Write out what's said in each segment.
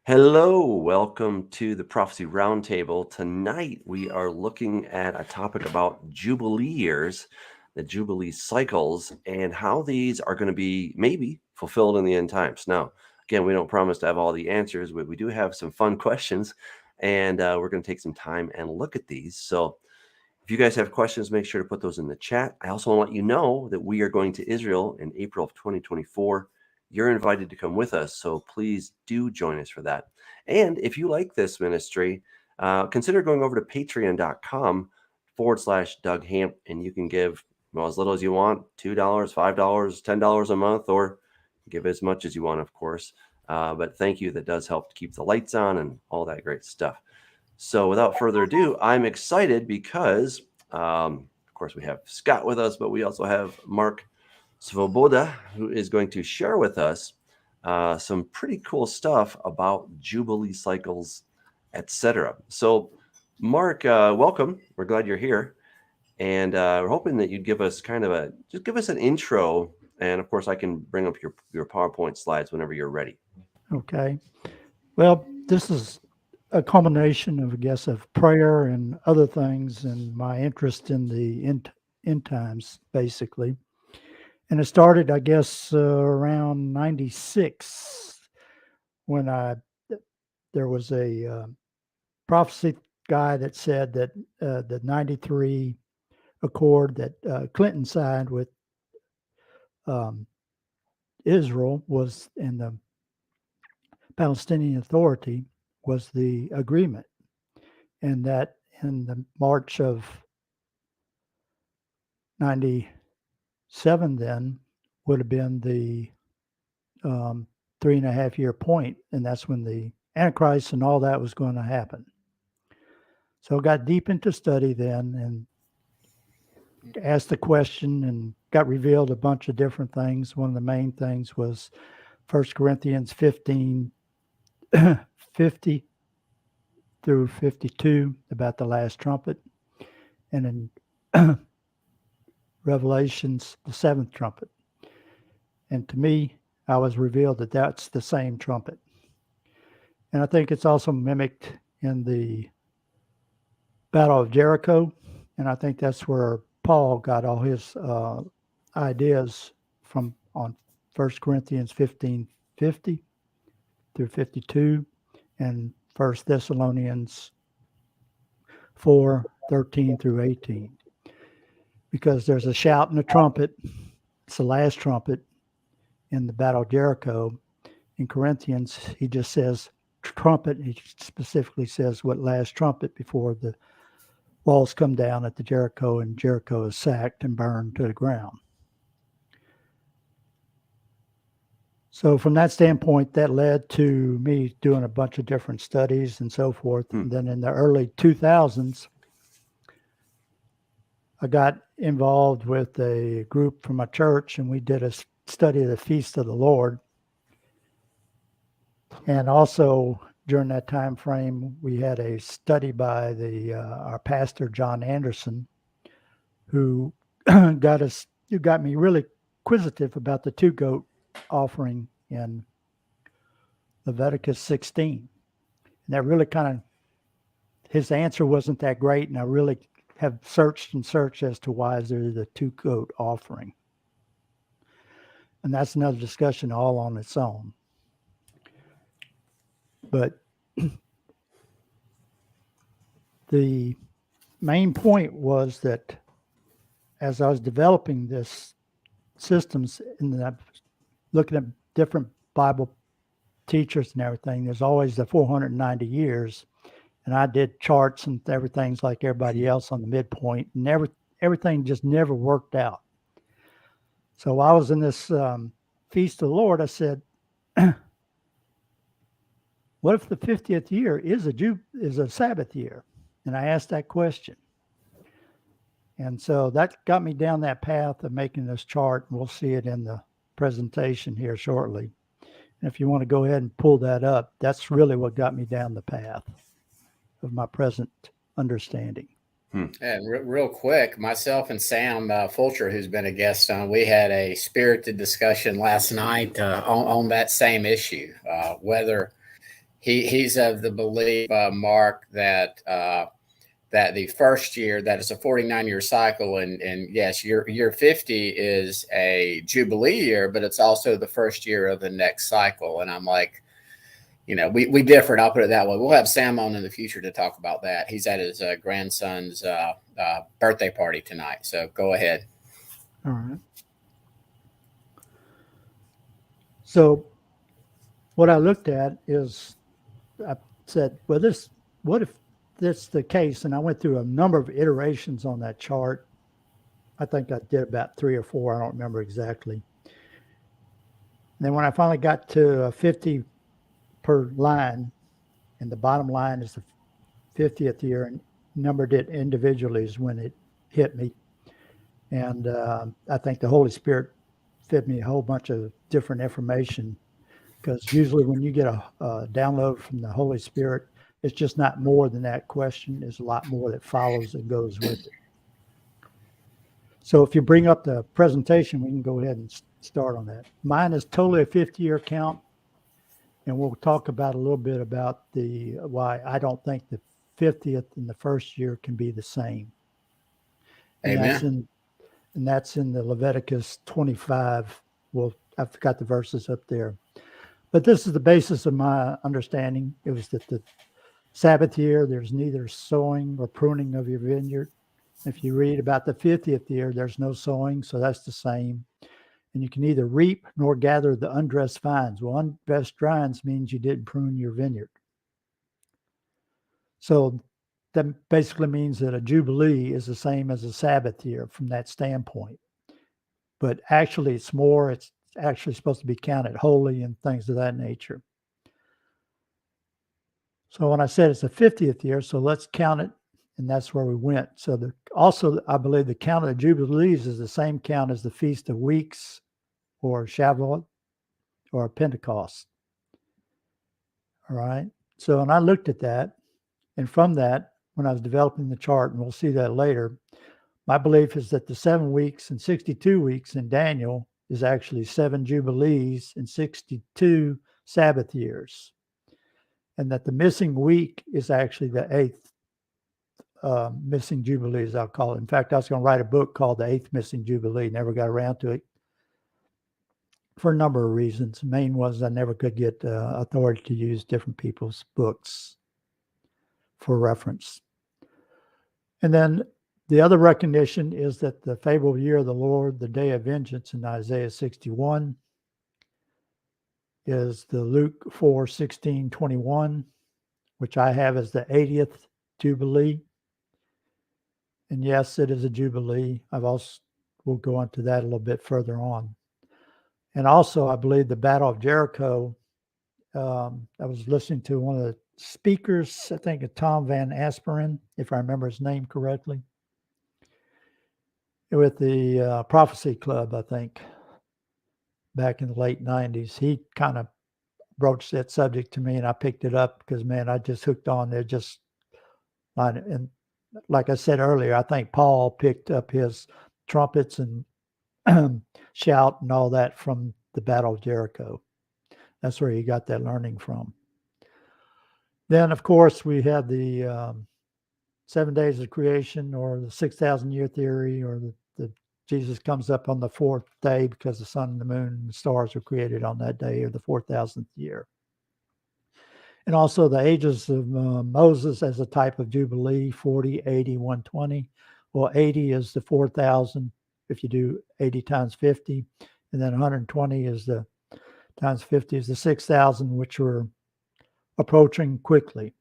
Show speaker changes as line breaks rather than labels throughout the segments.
Hello, welcome to the Prophecy Roundtable. Tonight we are looking at a topic about Jubilee years, the Jubilee cycles, and how these are going to be maybe fulfilled in the end times. Now, again, we don't promise to have all the answers, but we do have some fun questions, and we're going to take some time and look at these. So, if you guys have questions, make sure to put those in the chat. I also want to let you know that we are going to Israel in April of 2024. You're invited to come with us, so please do join us for that. And if you like this ministry, consider going over to patreon.com/Doug Hamp, and you can give as little as you want, $2, $5, $10 a month, or give as much as you want, of course. But thank you. That does help to keep the lights on and all that great stuff. So without further ado, I'm excited because, of course, we have Scott with us, but we also have Mark Svoboda, who is going to share with us some pretty cool stuff about Jubilee cycles, etc. So, Mark, welcome. We're glad you're here. And we're hoping that you'd give us just give us an intro. And of course, I can bring up your PowerPoint slides whenever you're ready.
Okay. Well, this is a combination of, I guess, of prayer and other things and my interest in the end times, basically. And it started, I guess, around 96 when there was a prophecy guy that said that the 93 accord that Clinton signed with um, Israel was in the Palestinian Authority was the agreement, and that in the March of 97 then would have been the 3.5 year point, and that's when the Antichrist and all that was going to happen. So I got deep into study then and asked the question and got revealed a bunch of different things. One of the main things was 1 Corinthians 15, 50 through 52 about the last trumpet, and in Revelations, the seventh trumpet. And to me, I was revealed that that's the same trumpet. And I think it's also mimicked in the Battle of Jericho. And I think that's where Paul got all his ideas from on 1 Corinthians 15, 50 through 52 and 1 Thessalonians 4, 13 through 18. Because there's a shout and a trumpet. It's the last trumpet in the Battle of Jericho. In Corinthians, he just says trumpet. He specifically says what last trumpet before the walls come down at the Jericho and Jericho is sacked and burned to the ground. So from that standpoint, that led to me doing a bunch of different studies and so forth. And then in the early 2000s, I got involved with a group from a church, and we did a study of the Feast of the Lord. And also during that time frame, we had a study by our pastor John Anderson, who got me really inquisitive about the two-goat offering in Leviticus 16. And that really his answer wasn't that great, and I really have searched as to why is there the two-goat offering. And that's another discussion all on its own. But the main point was that as I was developing this systems and looking at different Bible teachers and everything, there's always the 490 years. And I did charts and everything's like everybody else on the midpoint, and everything just never worked out. So while I was in this Feast of the Lord, I said, what if the 50th year is a Sabbath year? And I asked that question. And so that got me down that path of making this chart, and we'll see it in the presentation here shortly. And if you want to go ahead and pull that up, that's really what got me down the path of my present understanding.
And real quick, myself and Sam Fulcher, who's been a guest on, we had a spirited discussion last night on that same issue, whether he's of the belief, Mark, that that the first year, that is a 49-year cycle, and yes, year 50 is a Jubilee year, but it's also the first year of the next cycle. And I'm like, we differ, and I'll put it that way. We'll have Sam on in the future to talk about that. He's at his grandson's birthday party tonight, so go ahead.
All right. So what I looked at is, I said, well, what if that's the case? And I went through a number of iterations on that chart. I think I did about 3 or 4. I don't remember exactly. And then when I finally got to 50 per line, and the bottom line is the 50th year, and numbered it individually is when it hit me. And I think the Holy Spirit fed me a whole bunch of different information, because usually when you get a download from the Holy Spirit, it's just not more than that question. There's a lot more that follows and goes with it. So if you bring up the presentation, we can go ahead and start on that. Mine is totally a 50-year count, and we'll talk about a little bit about why I don't think the 50th and the first year can be the same. And
Amen.
That's in the Leviticus 25. Well, I've got the verses up there. But this is the basis of my understanding. It was that the Sabbath year, there's neither sowing or pruning of your vineyard. If you read about the 50th year, there's no sowing, so that's the same. And you can neither reap nor gather the undressed vines. Well, undressed vines means you didn't prune your vineyard. So that basically means that a Jubilee is the same as a Sabbath year from that standpoint. But actually, it's actually supposed to be counted holy and things of that nature. So when I said it's the 50th year, so let's count it, and that's where we went. So also, I believe the count of the Jubilees is the same count as the Feast of Weeks or Shavuot or Pentecost. All right. So, and I looked at that, and from that, when I was developing the chart, and we'll see that later, my belief is that the 7 weeks and 62 weeks in Daniel is actually 7 Jubilees and 62 Sabbath years. And that the missing week is actually the 8th missing Jubilee, as I'll call it. In fact, I was going to write a book called The 8th Missing Jubilee. Never got around to it for a number of reasons. The main was I never could get authority to use different people's books for reference. And then the other recognition is that the fabled year of the Lord, the day of vengeance in Isaiah 61, is the Luke 4:16-21, which I have as the 80th Jubilee. And yes, it is a Jubilee. We'll go into that a little bit further on. And also, I believe the Battle of Jericho, I was listening to one of the speakers, I think Tom Van Asperen, if I remember his name correctly, with the Prophecy Club, I think, back in the late 90s. He kind of broached that subject to me, and I picked it up because, man, I just hooked on there. And like I said earlier, I think Paul picked up his trumpets and shout and all that from the Battle of Jericho. That's where he got that learning from. Then, of course, we have the 7 days of creation, or the 6,000 year theory, or the Jesus comes up on the 4th day because the sun and the moon and the stars were created on that day, or the 4,000th year. And also the ages of Moses as a type of Jubilee, 40, 80, 120. Well, 80 is the 4,000 if you do 80 times 50. And then 120 is the times 50 is the 6,000, which we're approaching quickly.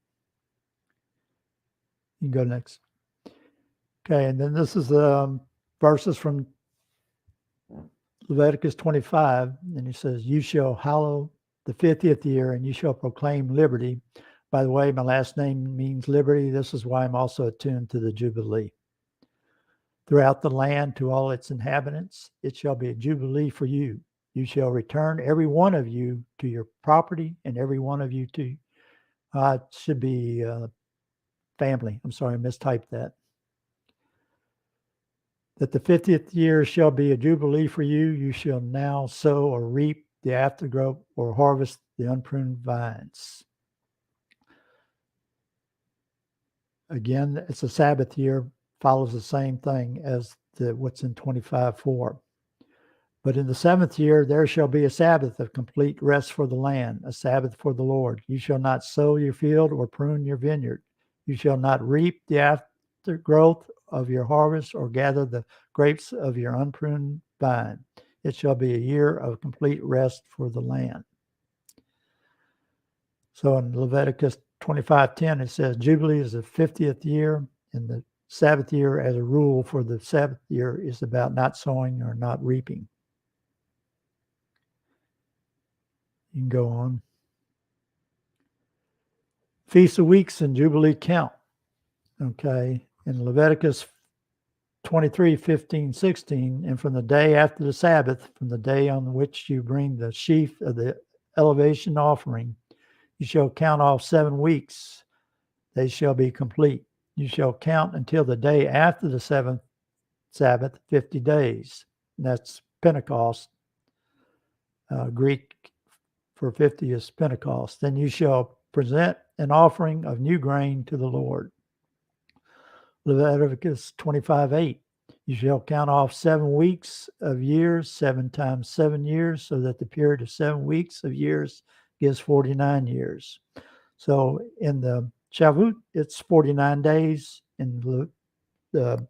You can go next. Okay, and then this is the verses from Leviticus 25, and he says, "You shall hallow the 50th year, and you shall proclaim liberty." By the way, my last name means liberty. This is why I'm also attuned to the Jubilee. "Throughout the land to all its inhabitants, it shall be a Jubilee for you. You shall return every one of you to your property, and every one of you to," it should be family. I'm sorry, I mistyped that. "That the 50th year shall be a Jubilee for you. You shall now sow or reap the aftergrowth, or harvest the unpruned vines." Again, it's a Sabbath year, follows the same thing as what's in 25:4. But in the 7th year, there shall be a Sabbath of complete rest for the land, a Sabbath for the Lord. You shall not sow your field or prune your vineyard. You shall not reap the aftergrowth of your harvest or gather the grapes of your unpruned vine. It shall be a year of complete rest for the land. So in Leviticus 25:10, it says, Jubilee is the 50th year, and the Sabbath year as a rule for the Sabbath year is about not sowing or not reaping. You can go on. Feast of Weeks and Jubilee count. Okay. In Leviticus 23:15-16, and from the day after the Sabbath, from the day on which you bring the sheaf of the elevation offering, you shall count off 7 weeks. They shall be complete. You shall count until the day after the 7th Sabbath, 50 days. And that's Pentecost. Greek for 50 is Pentecost. Then you shall present an offering of new grain to the Lord. Leviticus 25:8. You shall count off 7 weeks of years, 7 times 7 years, so that the period of 7 weeks of years gives 49 years. So in the Shavuot, it's 49 days. In the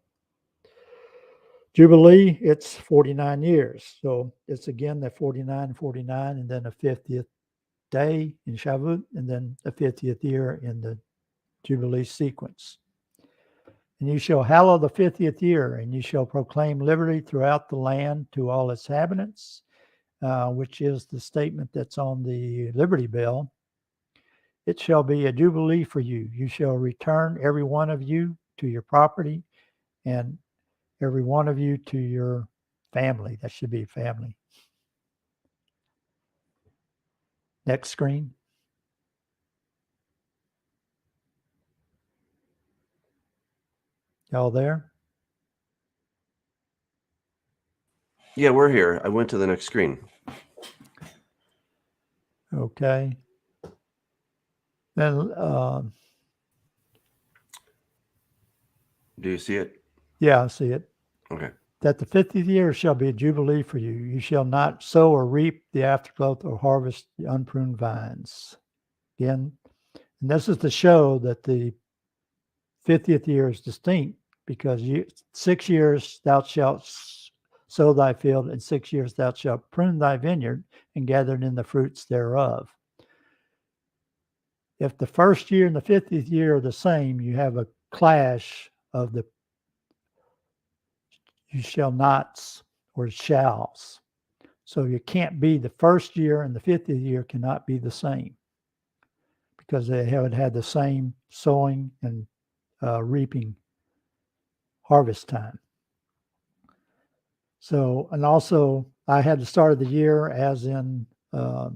Jubilee, it's 49 years. So it's again the 49, 49, and then a 50th day in Shavuot, and then a 50th year in the Jubilee sequence. And you shall hallow the 50th year, and you shall proclaim liberty throughout the land to all its inhabitants, which is the statement that's on the Liberty Bell. It shall be a jubilee for you. You shall return every one of you to your property, and every one of you to your family. That should be family. Next screen. Y'all there?
Yeah, we're here. I went to the next screen.
Okay. Then,
Do you see it?
yeah, I see it.
Okay.
That the 50th year shall be a jubilee for you. You shall not sow or reap the aftergrowth or harvest the unpruned vines. Again, and this is to show that the 50th year is distinct, because 6 years thou shalt sow thy field, and 6 years thou shalt prune thy vineyard and gather in the fruits thereof. If the first year and the 50th year are the same, you have a clash of the you shall nots or shalls. So you can't be the first year and the 50th year cannot be the same, because they haven't had the same sowing and reaping harvest time. So, and also I had the start of the year as in the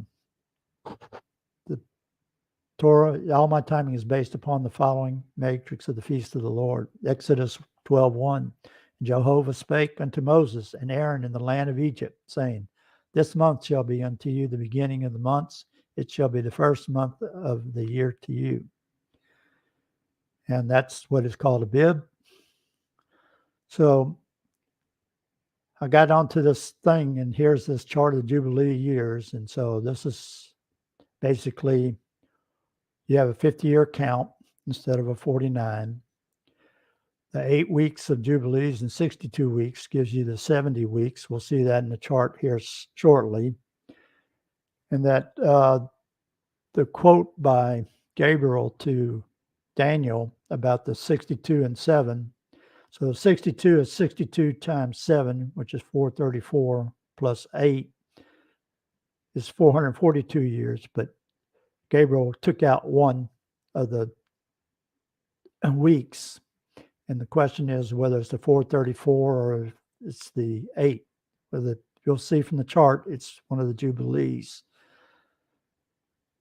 Torah. All my timing is based upon the following matrix of the feast of the Lord. Exodus 12:1. Jehovah spake unto Moses and Aaron in the land of Egypt, saying, This month shall be unto you the beginning of the months. It shall be the first month of the year to you. And that's what is called a bib. So I got onto this thing, and here's this chart of the Jubilee years. And so this is basically, you have a 50-year count instead of a 49. The 8 weeks of Jubilees and 62 weeks gives you the 70 weeks. We'll see that in the chart here shortly. And that the quote by Gabriel to Daniel about the 62 and 7. So 62 is 62 times 7, which is 434, plus 8 is 442 years. But Gabriel took out one of the weeks. And the question is whether it's the 434 or it's the 8. You'll see from the chart, it's one of the Jubilees.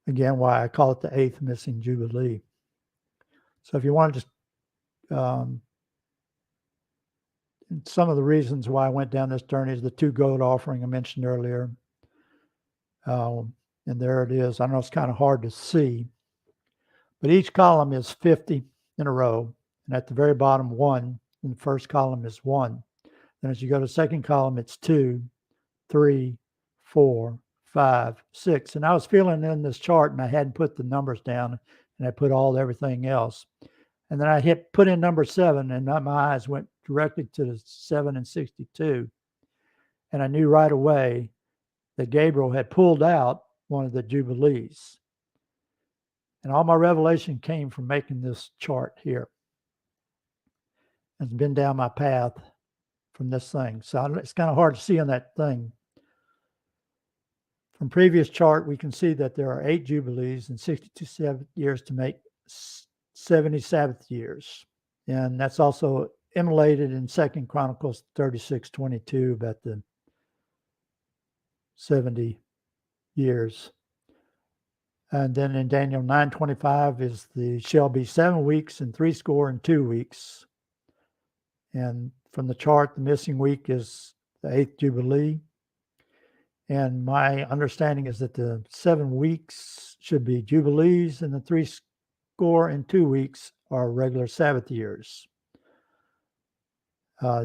Again, why I call it the 8th missing Jubilee. So if you want to just, some of the reasons why I went down this journey is the 2 goat offering I mentioned earlier. And there it is. I know it's kind of hard to see, but each column is 50 in a row. And at the very bottom, 1. In the first column is 1. Then as you go to the second column, it's 2, 3, 4, 5, 6. And I was feeling in this chart and I hadn't put the numbers down, and I put everything else. And then I put in number 7, and my eyes went directly to the 7 and 62. And I knew right away that Gabriel had pulled out one of the Jubilees. And all my revelation came from making this chart here. It's been down my path from this thing. So it's kind of hard to see on that thing. From previous chart, we can see that there are 8 Jubilees and 62 years to make 70 Sabbath years. And that's also immolated in 2 Chronicles 36:22 about the 70 years. And then in Daniel 9:25 is shall be 7 weeks and 62 weeks. And from the chart, the missing week is the 8th Jubilee. And my understanding is that the 7 weeks should be Jubilees, and the 62 weeks are regular Sabbath years.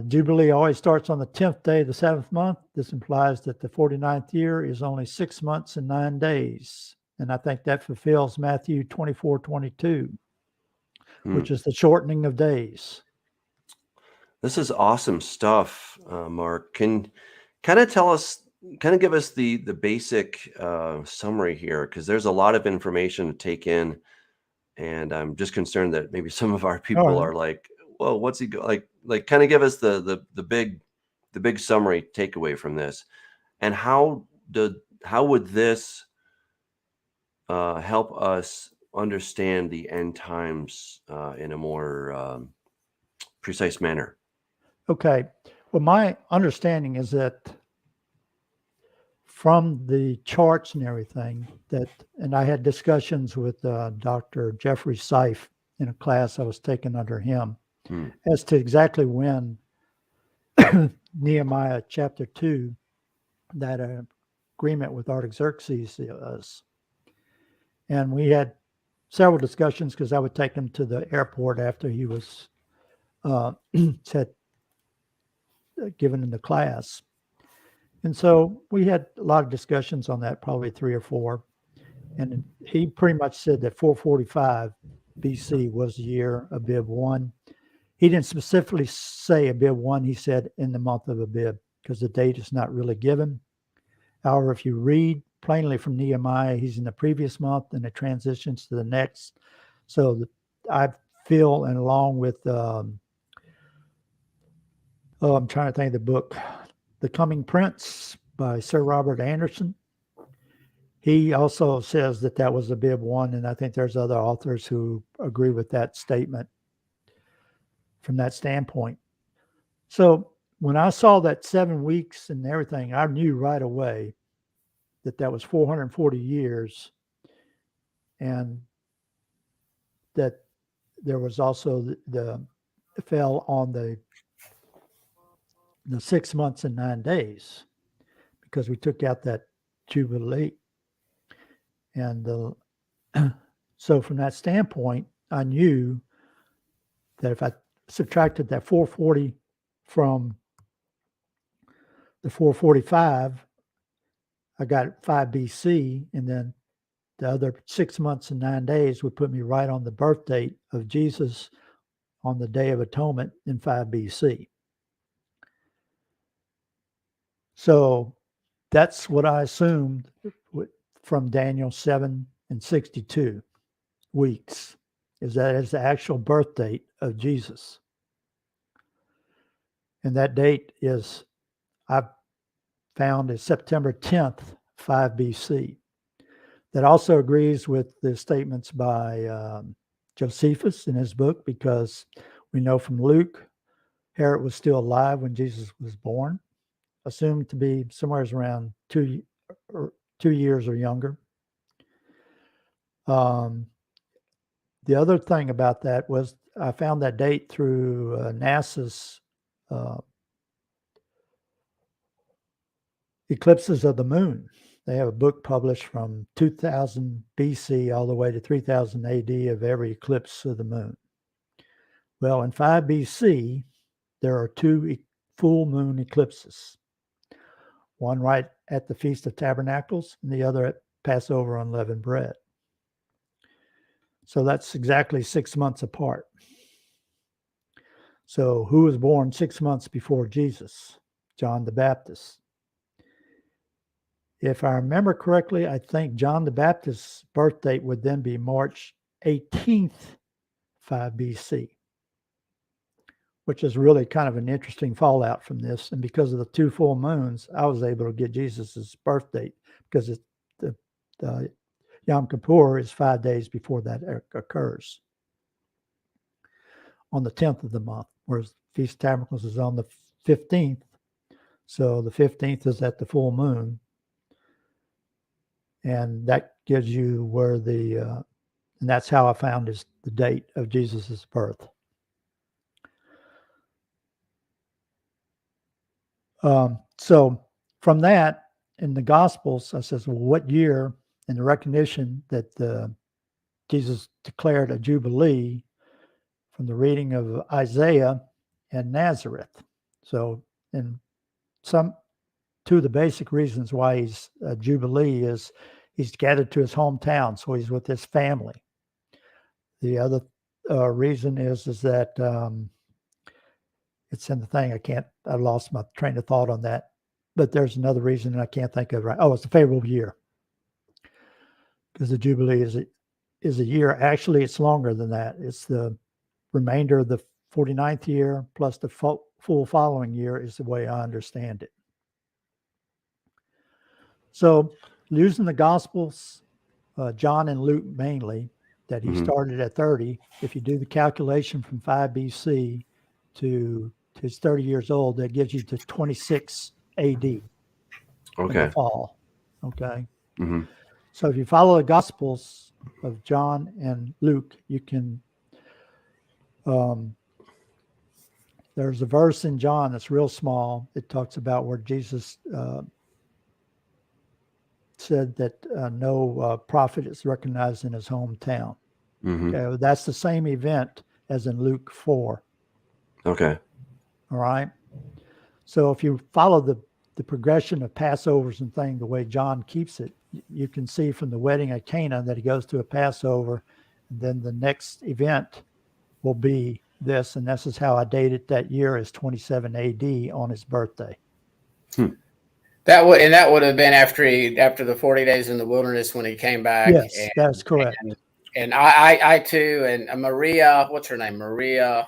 Jubilee always starts on the 10th day of the 7th month. This implies that the 49th year is only 6 months and 9 days. And I think that fulfills Matthew 24:22, which is the shortening of days.
This is awesome stuff, Mark. Can kind of give us the basic summary here, because there's a lot of information to take in, and I'm just concerned that maybe some of our people are like, "Well, what's he like?" Like, kind of give us the big summary takeaway from this, and how would this help us understand the end times in a more precise manner?
Okay. Well, my understanding is that from the charts and everything and I had discussions with Dr. Jeffrey Seif in a class I was taking under him as to exactly when Nehemiah chapter 2, that agreement with Artaxerxes is. And we had several discussions because I would take him to the airport after he was given in the class. And so we had a lot of discussions on that, probably 3 or 4. And he pretty much said that 445 BC was the year of Abib 1. He didn't specifically say Abib 1. He said in the month of Abib, because the date is not really given. However, if you read plainly from Nehemiah, he's in the previous month and it transitions to the next. So I feel, and along with I'm trying to think of the book, The Coming Prince by Sir Robert Anderson. He also says that was Abib 1, and I think there's other authors who agree with that statement from that standpoint. So when I saw that 7 weeks and everything, I knew right away that was 440 years, and that there was also the fell on the 6 months and 9 days, because we took out that Jubilee. And so from that standpoint, I knew that if I subtracted that 440 from the 445, I got 5 BC, and then the other 6 months and 9 days would put me right on the birth date of Jesus on the Day of Atonement in 5 BC. So that's what I assumed from Daniel 7 and 62 weeks, is that is the actual birth date of Jesus. And that date is, I've found, is September 10th, 5 BC. That also agrees with the statements by Josephus in his book, because we know from Luke, Herod was still alive when Jesus was born, assumed to be somewhere around 2 years or younger. The other thing about that was I found that date through NASA's eclipses of the moon. They have a book published from 2000 BC all the way to 3000 AD of every eclipse of the moon. Well, in 5 BC, there are 2 full moon eclipses, one right at the Feast of Tabernacles and the other at Passover unleavened bread. So that's exactly 6 months apart. So who was born 6 months before Jesus? John the Baptist. If I remember correctly, I think John the Baptist's birth date would then be March 18th, 5 BC, which is really kind of an interesting fallout from this. And because of the 2 full moons, I was able to get Jesus's birth date because the Yom Kippur is 5 days before that occurs, on the 10th of the month, whereas Feast of Tabernacles is on the 15th. So the 15th is at the full moon. And that gives you where and that's how I found the date of Jesus's birth. So from that, in the Gospels, I says, well, what year, in the recognition that Jesus declared a Jubilee from the reading of Isaiah and Nazareth. So in two of the basic reasons why he's a Jubilee is he's gathered to his hometown, so he's with his family. The other reason is that it's in the thing. I lost my train of thought on that, but there's another reason and I can't think of it right. Oh, it's a favorable year, because the Jubilee is a year. Actually, it's longer than that. It's the remainder of the 49th year plus the full following year is the way I understand it. So using the Gospels, John and Luke mainly, that he started at 30, if you do the calculation from 5 BC to his 30 years old, that gives you to 26 AD.
Okay.
In the fall. Okay.
Mm-hmm.
So if you follow the Gospels of John and Luke, you can, there's a verse in John that's real small. It talks about where Jesus said that no prophet is recognized in his hometown.
Mm-hmm.
Okay, that's the same event as in Luke 4.
Okay.
All right. So if you follow the progression of Passovers and things, the way John keeps it, you can see from the wedding at Cana that he goes to a Passover, and then the next event will be this, and this is how I dated that year as 27 AD on his birthday.
That would have been after the 40 days in the wilderness when he came back.
Yes, that's correct.
And I too, and Maria, what's her name? Mariola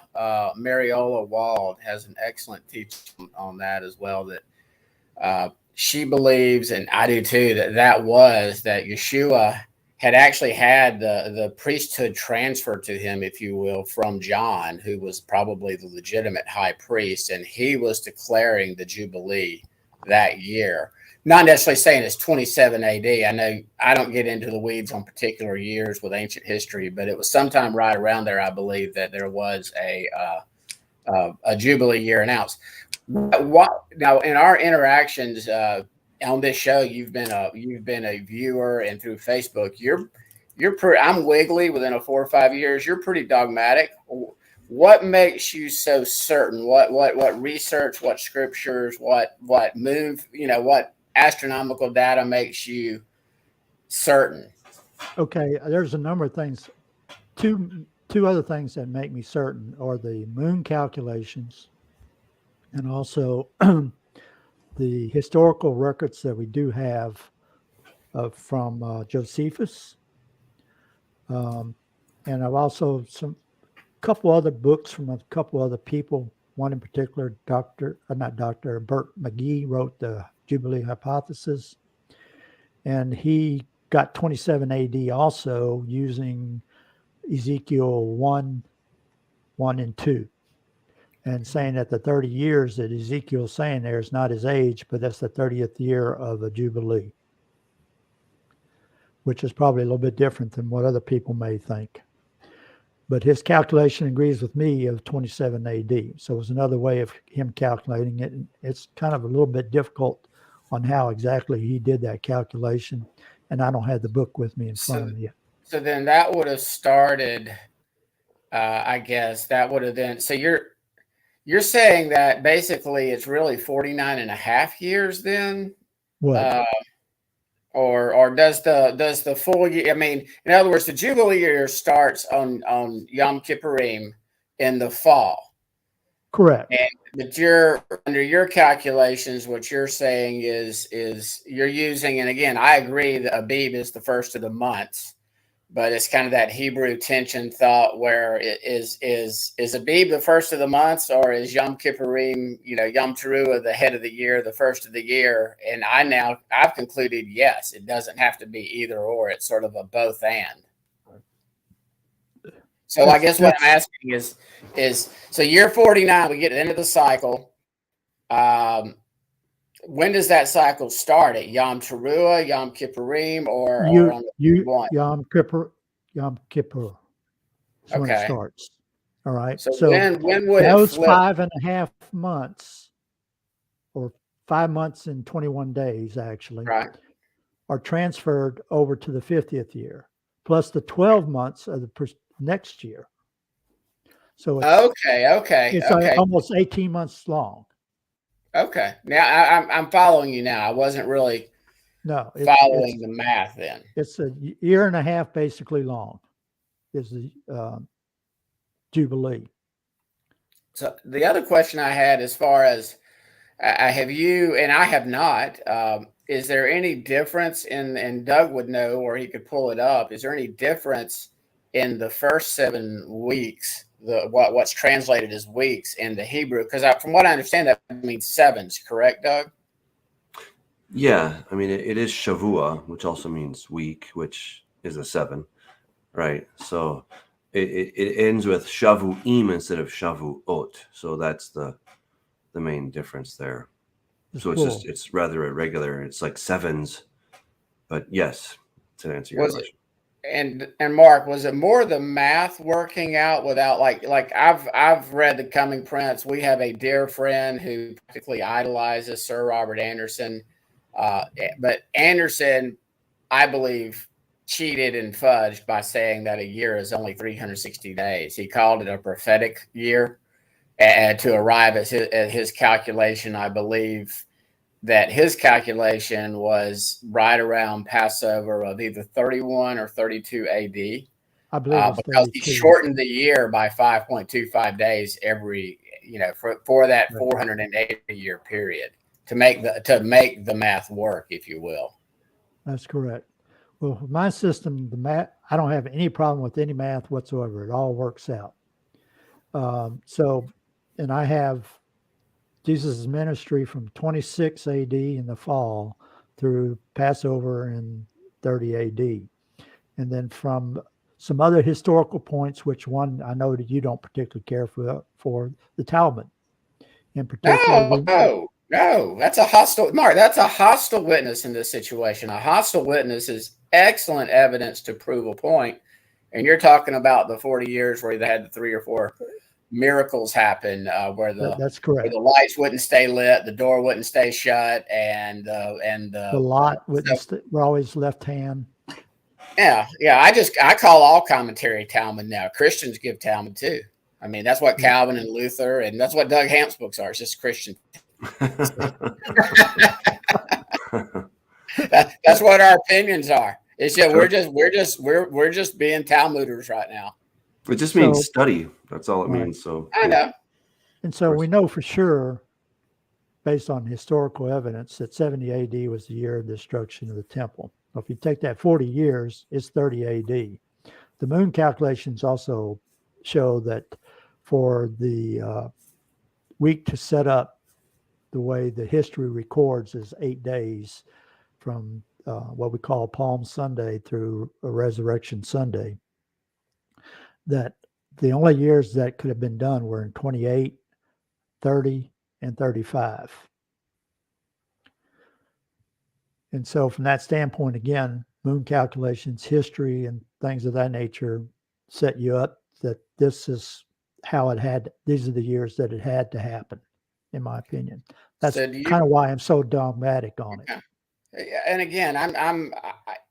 Wald has an excellent teaching on that as well, that she believes, and I do too, that Yeshua had actually had the priesthood transferred to him, if you will, from John, who was probably the legitimate high priest, and he was declaring the Jubilee that year. Not necessarily saying it's 27 AD. I know I don't get into the weeds on particular years with ancient history, but it was sometime right around there, I believe, that there was a Jubilee year announced. What now in our interactions on this show? You've been a viewer, and through Facebook, I'm wiggly within a 4 or 5 years. You're pretty dogmatic. What makes you so certain? What research? What scriptures? What move? What astronomical data makes you certain?
Okay, there's a number of things. Two other things that make me certain are the moon calculations, and also the historical records that we do have from Josephus, and I've also couple other books from a couple other people. One in particular, Bert McGee wrote the Jubilee Hypothesis, and he got 27 AD also using Ezekiel 1 and 2, and saying that the 30 years that Ezekiel's saying there is not his age, but that's the 30th year of a Jubilee, which is probably a little bit different than what other people may think. But his calculation agrees with me of 27 AD. So it was another way of him calculating it. And it's kind of a little bit difficult on how exactly he did that calculation. And I don't have the book with me in front of me.
So then that would have started, I guess that would have been, so you're saying that basically it's really 49 and a half years then?
What?
Or does the full year, I mean, in other words, the Jubilee year starts on Yom Kippurim in the fall.
Correct.
But you're, under your calculations, what you're saying is you're using, and again, I agree that Abib is the first of the months, but it's kind of that Hebrew tension thought where it is Abib the first of the months, or is Yom Kippurim, Yom Teruah, the head of the year, the first of the year? And I've concluded, yes, it doesn't have to be either or. It's sort of a both and. So I guess what I'm asking is so year 49, we get to the end of the cycle. When does that cycle start? At Yom Teruah, Yom Kippurim, or on the one?
Yom Kippur. That's when it starts. All right.
So when would
those
it flip?
5.5 months, or 5 months and 21 days, actually,
Right,
are transferred over to the 50th year, plus the 12 months of the next year. So it's almost 18 months long.
Okay. Now I'm following you now. I wasn't really following the math then.
It's a year and a half basically long is the Jubilee.
So the other question I had, as far as have you, and I have not, is there any difference and Doug would know, or he could pull it up. Is there any difference in the first 7 weeks, what's translated as weeks in the Hebrew? Because from what I understand, that means sevens, correct, Doug?
Yeah, I mean, it is Shavua, which also means week, which is a 7, right? So it ends with Shavuim instead of Shavuot. So that's the main difference there. So it's rather irregular. It's like sevens, but yes, to answer your question.
And Mark, was it more the math working out without like I've read the Coming Prince. We have a dear friend who practically idolizes Sir Robert Anderson, but Anderson, I believe, cheated and fudged by saying that a year is only 360 days. He called it a prophetic year, and to arrive at his calculation, I believe that his calculation was right around Passover of either 31 or 32 AD.
I believe
because he shortened the year by 5.25 days every, for that 480-year period to make the math work, if you will. That's
correct. Well, for my system, the math, I don't have any problem with any math whatsoever. It all works out. And I have Jesus' ministry from 26 AD in the fall through Passover in 30 AD. And then from some other historical points, which one I know that you don't particularly care for the Talmud in particular.
No, that's a hostile, Mark, that's a hostile witness in this situation. A hostile witness is excellent evidence to prove a point. And you're talking about the 40 years where they had the 3 or 4 miracles happen,
that's correct.
Where the lights wouldn't stay lit, the door wouldn't stay shut, and the
lot wouldn't were always left hand.
Yeah. I call all commentary Talmud now. Christians give Talmud too. I mean, that's what Calvin and Luther, and that's what Doug Hamp's books are. It's just Christian. That's what our opinions are. It's just we're just being Talmuders right now.
It just means study. That's all it means. So
I know.
And so we know for sure, based on historical evidence, that 70 AD was the year of destruction of the temple. If you take that 40 years, it's 30 AD. The moon calculations also show that for the week to set up the way the history records is 8 days from what we call Palm Sunday through Resurrection Sunday. That the only years that could have been done were in 28, 30, and 35. And so from that standpoint, again, moon calculations, history, and things of that nature set you up that this is how it had, these are the years that it had to happen, in my opinion. That's kind of why I'm so dogmatic on it.
And again,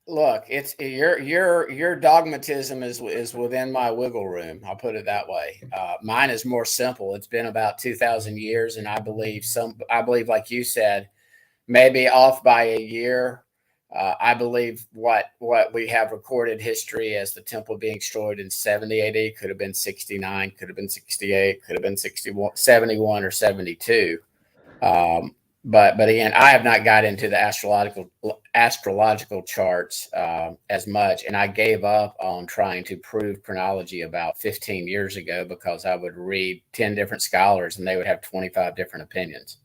Look, it's your dogmatism is within my wiggle room. I'll put it that way. Mine is more simple. It's been about 2,000 years, and I believe like you said, maybe off by a year. I believe what we have recorded history as the temple being destroyed in 70 AD could have been 69, could have been 68, could have been 61, 71, or 72. But again, I have not got into the astrological charts as much, and I gave up on trying to prove chronology about 15 years ago because I would read 10 different scholars and they would have 25 different opinions,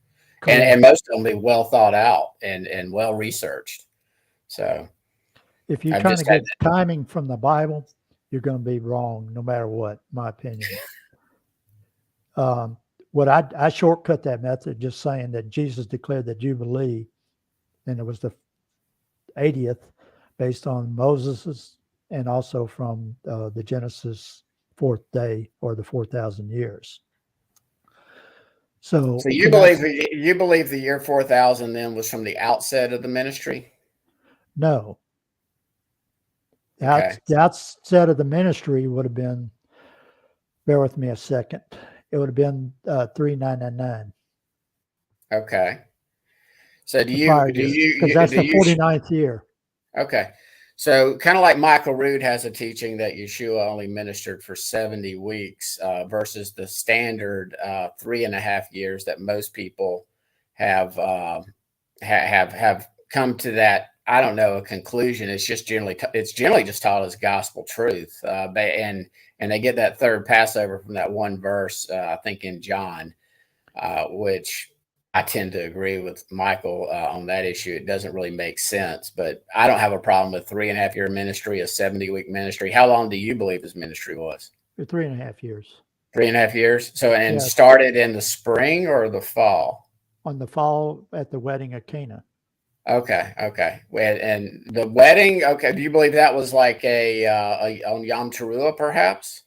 and most of them be well thought out and well researched. So,
if you're trying to get timing from the Bible, you're going to be wrong no matter what, my opinion. What I shortcut that method, just saying that Jesus declared the Jubilee, and it was the 80th, based on Moses's, and also from the Genesis 4th day, or the 4,000 years. So
you believe the year 4,000 then was from the outset of the ministry?
No.
Okay.
The outset of the ministry would have been, bear with me a second, it would have been 3999.
Okay. So
because that's the 49th year.
Okay. So kind of like Michael Rood has a teaching that Yeshua only ministered for 70 weeks versus the standard 3.5 years that most people have come to that. I don't know, a conclusion. It's generally just taught as gospel truth. And they get that third Passover from that one verse, I think in John, which I tend to agree with Michael on that issue. It doesn't really make sense, but I don't have a problem with 3.5 year ministry, a 70-week ministry. How long do you believe his ministry was?
3.5 years.
3.5 years. So, and started in the spring or the fall?
On the fall at the wedding at Cana.
Okay. And the wedding, okay. Do you believe that was like a on Yom Teruah, perhaps?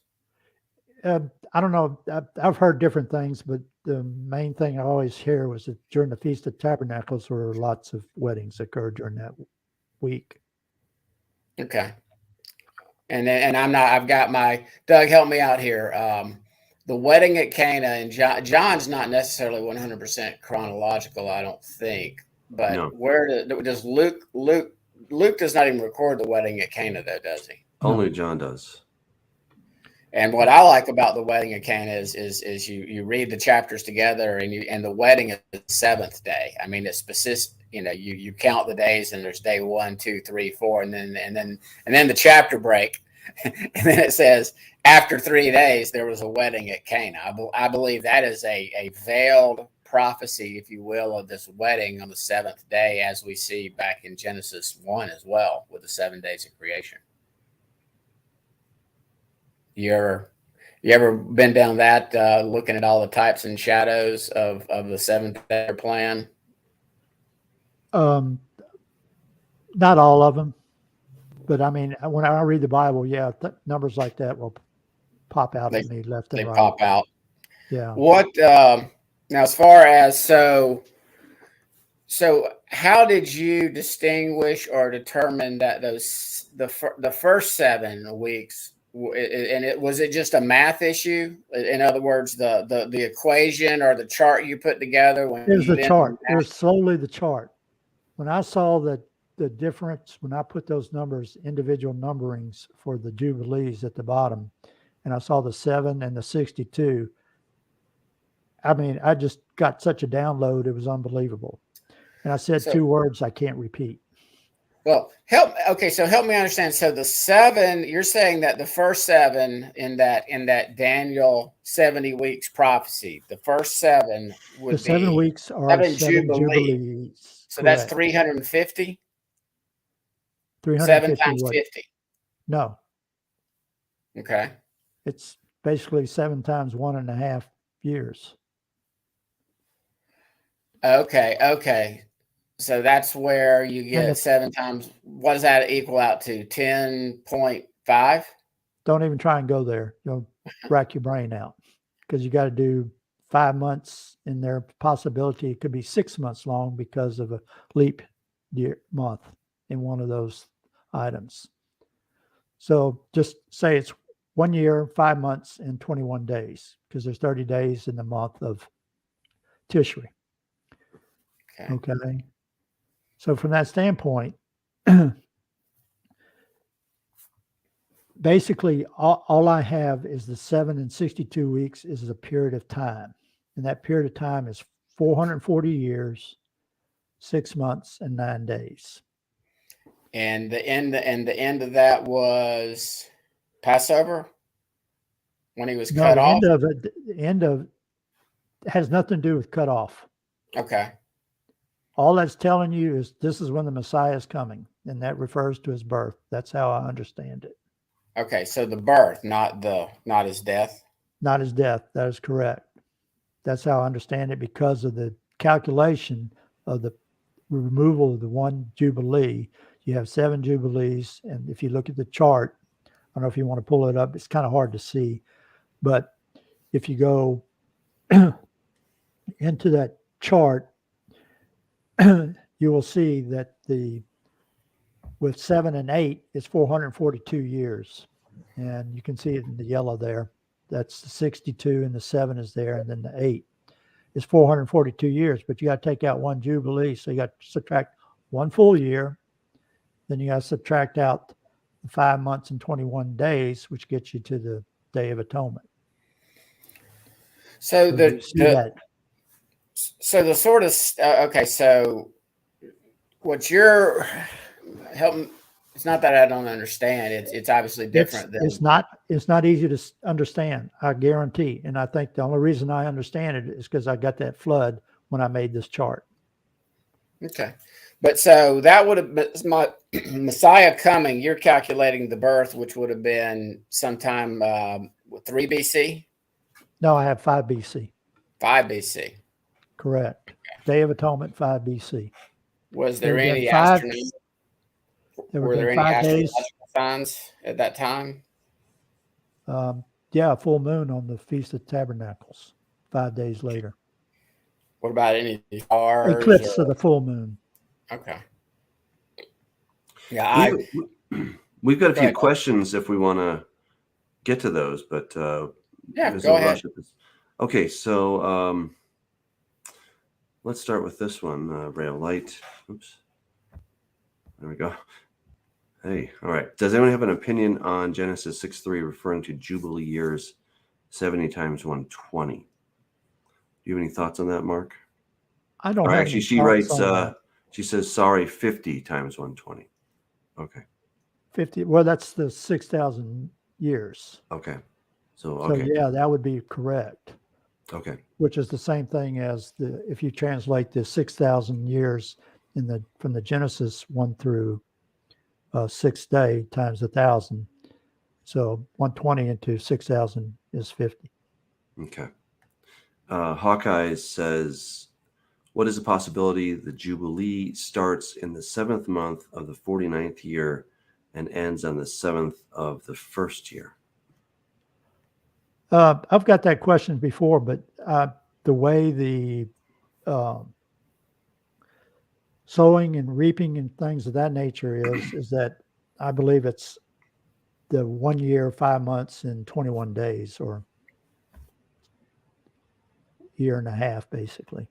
I don't know. I've heard different things, but the main thing I always hear was that during the Feast of Tabernacles, where lots of weddings occurred during that week.
Okay. And I've got my, Doug, help me out here. The wedding at Cana, and John's not necessarily 100% chronological, I don't think. But no. Where does Luke does not even record the wedding at Cana, though, does he?
Only John does.
And what I like about the wedding at Cana is you read the chapters together, and the wedding is the seventh day. I mean, it's specific. You count the days, and there's day 1, 2, 3, 4, and then the chapter break, and then it says after 3 days there was a wedding at Cana. I believe that is a veiled prophecy, if you will, of this wedding on the seventh day, as we see back in Genesis 1 as well, with the 7 days of creation. You ever been down that, looking at all the types and shadows of the seventh day plan?
Not all of them, but I mean, when I read the Bible, numbers like that will pop out at me left and right. They
pop out.
Yeah.
What now, as far as so how did you distinguish or determine that the first 7 weeks, and was it just a math issue? In other words, the equation or the chart you put together?
It was the chart. It was slowly the chart. When I saw the difference, when I put those numbers, individual numberings for the Jubilees at the bottom, and I saw the 7 and the 62, I mean, I just got such a download. It was unbelievable. And I said 2 words I can't repeat.
Well, help me understand. So the 7, you're saying that the first 7 in that Daniel 70 weeks prophecy, the first 7 would be
7 weeks are 7 Jubilees.
So correct. That's 350?
350
7 times
what?
50.
No.
Okay.
It's basically 7 times 1.5 years.
Okay. So that's where you get 7 times. What does that equal out to? 10.5?
Don't even try and go there. You'll rack your brain out, because you got to do 5 months in there. Possibility it could be 6 months long because of a leap year month in one of those items. So just say it's 1 year, 5 months, and 21 days, because there's 30 days in the month of Tishri. Okay. So from that standpoint, basically all I have is the 7 and 62 weeks is a period of time. And that period of time is 440 years, 6 months, and 9 days.
And the end of that was Passover, when he was cut off.
The end of it has nothing to do with cut off.
Okay.
All that's telling you is this is when the Messiah is coming, and that refers to his birth. That's how I understand it.
Okay, so the birth, not his death.
Not his death. That is correct. That's how I understand it, because of the calculation of the removal of the one Jubilee. You have 7 Jubilees, and if you look at the chart, I don't know if you want to pull it up. It's kind of hard to see, but if you go into that chart, you will see that with 7 and 8, it's 442 years, and you can see it in the yellow there. That's the 62, and the 7 is there, and then the 8 is 442 years. But you got to take out one Jubilee, so you got to subtract 1 full year. Then you got to subtract out the 5 months and 21 days, which gets you to the Day of Atonement.
So the sort of okay. So what you're helping? It's not that I don't understand. It's obviously different.
It's not easy to understand. I guarantee. And I think the only reason I understand it is because I got that flood when I made this chart.
Okay. But so that would have been my Messiah coming. You're calculating the birth, which would have been sometime 3 BC?
No, I have 5 BC.
5 BC.
Correct. Okay. Day of Atonement, 5 BC.
Was there any astronomical? Were there any
5 days
signs at that time?
Yeah, full moon on the Feast of Tabernacles, 5 days later.
What about any stars?
Eclipse of the full moon.
Okay. Yeah,
we've got a few questions if we want to get to those, but
yeah, go ahead.
Okay, so let's start with this one. Ray of light. Oops. There we go. Hey, all right. Does anyone have an opinion on Genesis 6:3 referring to Jubilee years 70 times 120? Do you have any thoughts on that, Mark?
I don't.
Actually, she writes. She says, "Sorry, 50 times 120." Okay.
50. Well, that's the 6,000 years.
Okay.
So yeah, that would be correct.
Okay.
Which is the same thing as if you translate the 6,000 years from the Genesis 1 through 6th day times 1,000. So 120 into 6,000 is 50.
Okay. Hawkeye says, what is the possibility the Jubilee starts in the 7th month of the 49th year and ends on the 7th of the 1st year?
I've got that question before, but the way the sowing and reaping and things of that nature is that I believe it's the 1 year, 5 months, and 21 days, or year and a half, basically.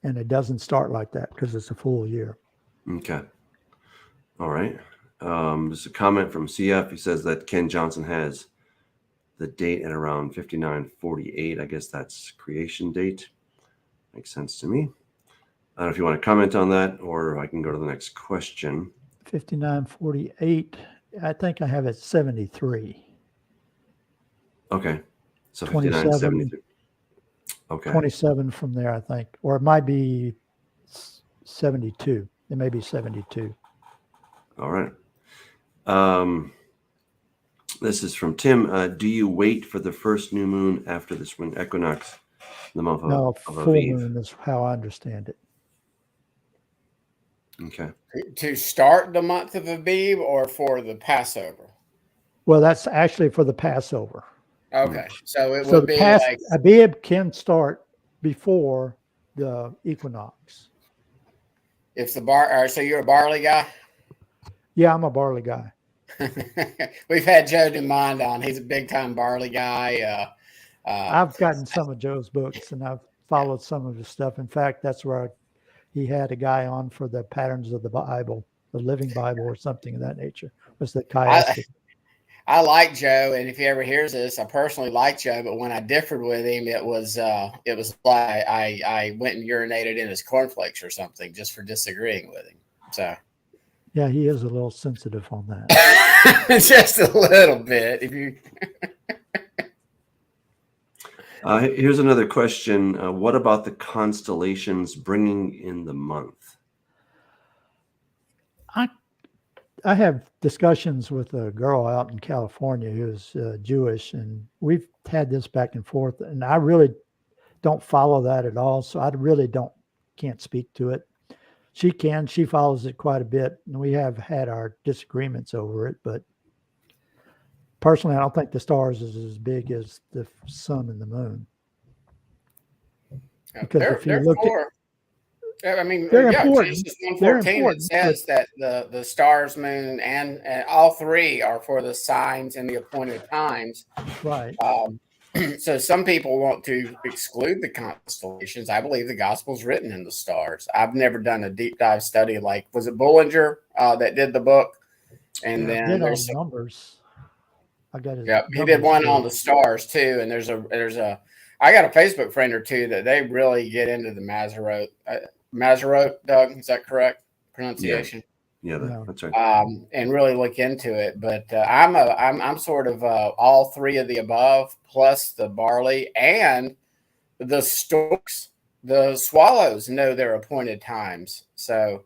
And it doesn't start like that because it's a full year.
Okay. All right. There's a comment from CF. He says that Ken Johnson has the date at around 5948. I guess that's creation date. Makes sense to me. I don't know if you want to comment on that, or I can go to the next question.
5948. I think I have it 73.
Okay. So 5973. Okay.
27 from there, I think. Or it might be 72. It may be 72.
All right. This is from Tim. Do you wait for the first new moon after the spring equinox? The month
of full
Aviv?
Moon is how I understand it.
Okay.
To start the month of Aviv or for the Passover?
Well, that's actually for the Passover.
Okay. So it would be like
Aviv can start before the equinox.
If the so you're a barley guy?
Yeah, I'm a barley guy.
We've had Joe Dumond on. He's a big time barley guy.
I've gotten some of Joe's books and I've followed some of his stuff. In fact, that's where he had a guy on for the patterns of the Bible, the Living Bible or something of that nature. Was the chiastic.
I like Joe, and if he ever hears this, I personally like Joe. But when I differed with him, it was like I went and urinated in his cornflakes or something just for disagreeing with him. So
yeah, he is a little sensitive on that.
just a little bit. If you
here's another question: what about the constellations bringing in the month?
I have discussions with a girl out in California who's Jewish, and we've had this back and forth, and I really don't follow that at all. So I really can't speak to it. She follows it quite a bit, and we have had our disagreements over it. But personally, I don't think the stars is as big as the sun and the moon.
Because if you look I mean,
they're important.
Genesis 1:14, it says that the stars, moon, and all three are for the signs and the appointed times.
Right.
So some people want to exclude the constellations. I believe the gospel's written in the stars. I've never done a deep dive study like, was it Bullinger that did the book? And then there's
numbers. I got it.
Yeah, he did one on the stars too. And I got a Facebook friend or two that they really get into the Maserote, Doug, is that correct pronunciation?
Yeah, that's right.
And really look into it. But I'm sort of all three of the above, plus the barley and the storks. The swallows know their appointed times. So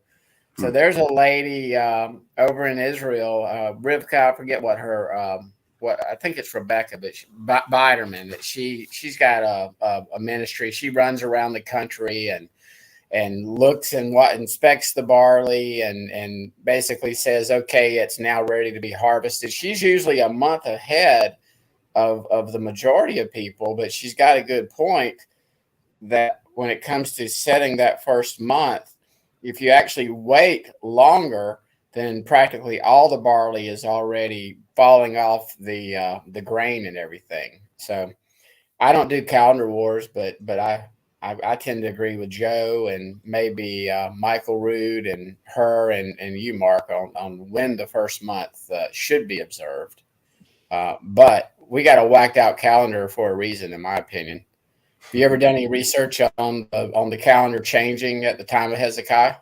there's a lady over in Israel, Rivka. I forget what her what I think it's Rebecca, but Biderman. That she's got a ministry. She runs around the country and looks and inspects the barley and basically says, okay, it's now ready to be harvested. She's usually a month ahead of the majority of people, but she's got a good point that when it comes to setting that first month, if you actually wait longer, then practically all the barley is already falling off the grain and everything. So I don't do calendar wars, but I tend to agree with Joe and maybe Michael Rood and her and you, Mark, on when the first month should be observed. But we got a whacked out calendar for a reason, in my opinion. Have you ever done any research on the calendar changing at the time of Hezekiah?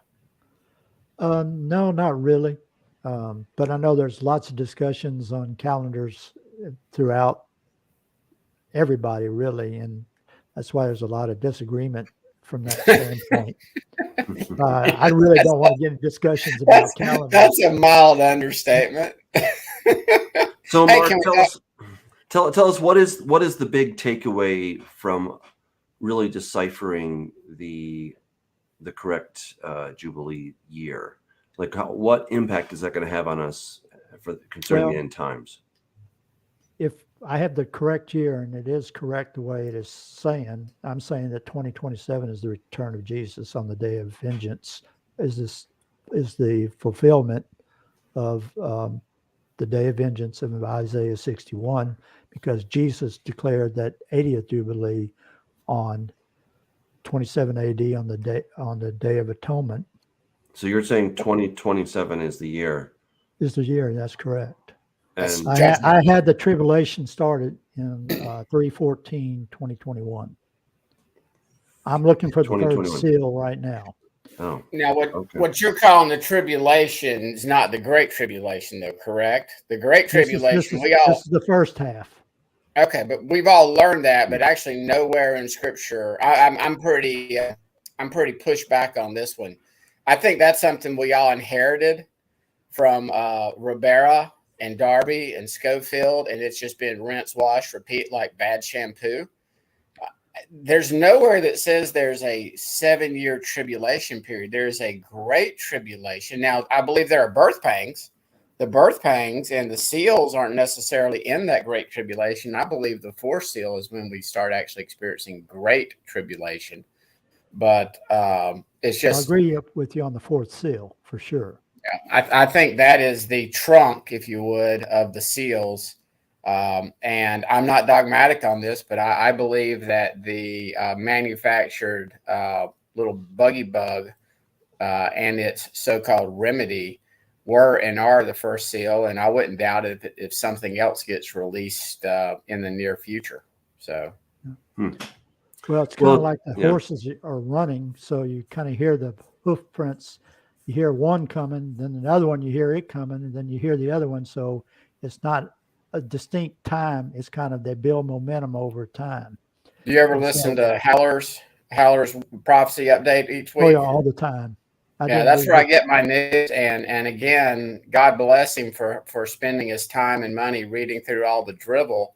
No, not really. But I know there's lots of discussions on calendars throughout everybody, really, and that's why there's a lot of disagreement from that standpoint. I really don't want to get into discussions about calendars.
That's a mild understatement.
So, Mark, tell us what is the big takeaway from really deciphering the correct Jubilee year? Like, what impact is that going to have on us concerning the end times?
If I have the correct year, and it is correct the way it is saying, I'm saying that 2027 is the return of Jesus on the day of vengeance. Is the fulfillment of the day of vengeance of Isaiah 61, because Jesus declared that 80th Jubilee on 27 AD on the Day of Atonement.
So you're saying 2027 is the year?
Is the year? That's correct.
And
I had the tribulation started in 3/14/2021. I'm looking for the third seal right now.
Oh,
now what you're calling the tribulation is not the Great Tribulation, though, correct? The Great Tribulation,
this is the first half.
Okay, but we've all learned that, but actually nowhere in Scripture. I'm pretty pushed back on this one. I think that's something we all inherited from Ribera and Darby and Schofield, and it's just been rinse, wash, repeat like bad shampoo. There's nowhere that says there's a 7-year tribulation period. There's a great tribulation. Now, I believe there are birth pangs. The birth pangs and the seals aren't necessarily in that great tribulation. I believe the fourth seal is when we start actually experiencing great tribulation. But It's
I
just,
agree with you on the fourth seal for sure.
I think that is the trunk, if you would, of the seals. And I'm not dogmatic on this, but I believe that the manufactured little buggy bug and its so-called remedy were and are the first seal. And I wouldn't doubt it if something else gets released in the near future. So.
Well, it's kind of
Well,
like the
yeah.
horses are running, so you kind of hear the hoof prints. You hear one coming, then another one, you hear it coming, and then you hear the other one. So it's not a distinct time. It's kind of they build momentum over time.
Do you ever
And
listen
so,
to Howler's prophecy update each
oh
week?
yeah, all the time.
Yeah, that's where I get my news. And again, God bless him for spending his time and money reading through all the dribble.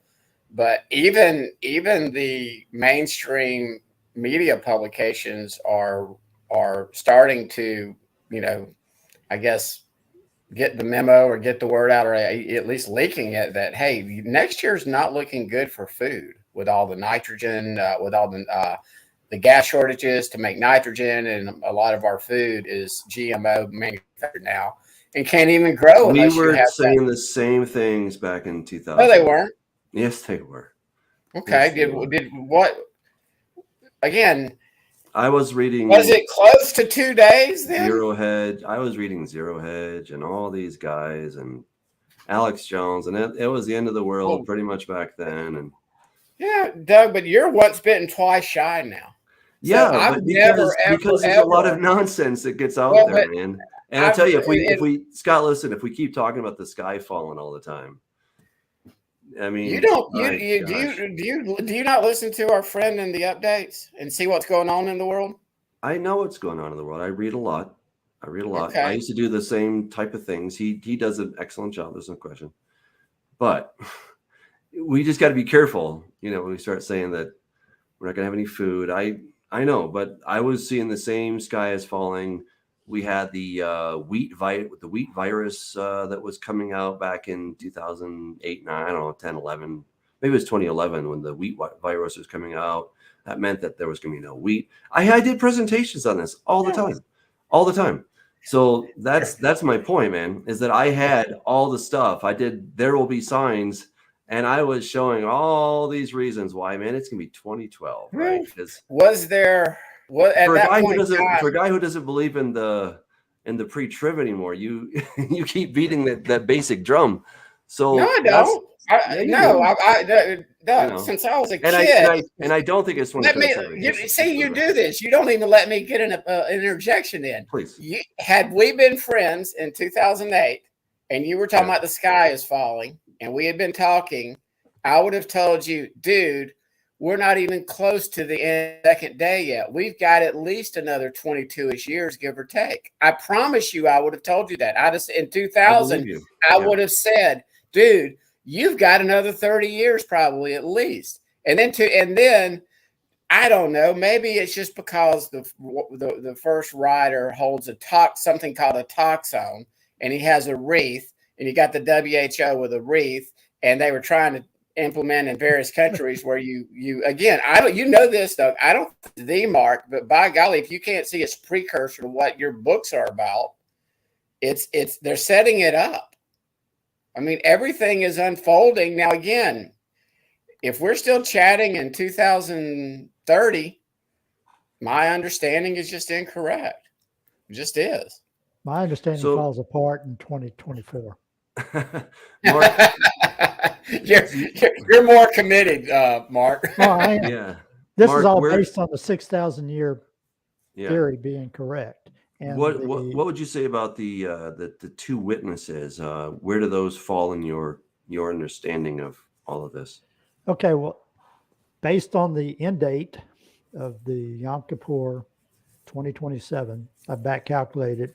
But even the mainstream media publications are starting to, I guess, get the memo or get the word out, or at least leaking it that, hey, next year's not looking good for food with all the nitrogen, with all the gas shortages to make nitrogen, and a lot of our food is GMO manufactured now and can't even grow
We
unless you
were
have
saying the same things back in 2000.
No, they weren't.
Yes, they were.
Okay.
Yes,
Did what? Again,
I was reading.
was it close to 2 days then?
Zero Hedge. I was reading Zero Hedge and all these guys and Alex Jones, and it was the end of the world pretty much back then. And
yeah, Doug, but you're once bitten, twice shy now.
Yeah,
so
but because there's a lot of nonsense that gets out there, man. And I tell you, if we Scott, listen, if we keep talking about the sky falling all the time, I mean,
you don't do you not listen to our friend in the updates and see what's going on in the world?
I know what's going on in the world. I read a lot.
Okay.
I used to do the same type of things. He does an excellent job. There's no question. But we just got to be careful, when we start saying that we're not going to have any food. I know, but I was seeing the same sky is falling. We had the wheat virus that was coming out back in 2008, 9, I don't know, 10, 11. Maybe it was 2011 when the wheat virus was coming out. That meant that there was going to be no wheat. I did presentations on this all the time. So that's my point, man, is that I had all the stuff. I did There Will Be Signs, and I was showing all these reasons why, man, it's going to be 2012, right? Because for a guy who doesn't believe in the pre-trib anymore, you keep beating that basic drum. So
no, I don't. Since I was a kid,
and I don't think it's 2027.
You do this. You don't even let me get an interjection in.
Please.
Had we been friends in 2008, and you were talking about the sky is falling, and we had been talking, I would have told you, dude, we're not even close to the second day yet. We've got at least another 22-ish years, give or take. I promise you, I would have told you that. In 2000, I would have said, dude, you've got another 30 years probably at least. And then I don't know, maybe it's just because the first rider holds something called a toxone, and he has a wreath, and you got the WHO with a wreath, and they were trying to implement in various countries where you again, this, Doug. I don't Mark, but by golly, if you can't see its precursor to what your books are about, they're setting it up. I mean, everything is unfolding. Now, again, if we're still chatting in 2030, my understanding is just incorrect. It just is.
My understanding falls apart in 2024.
Mark,
you're more committed, Mark.
Oh, I am.
Yeah.
This is all based on the 6,000 year theory being correct. And
what would you say about the two witnesses? Where do those fall in your understanding of all of this?
Okay, well, based on the end date of the Yom Kippur 2027, I back calculated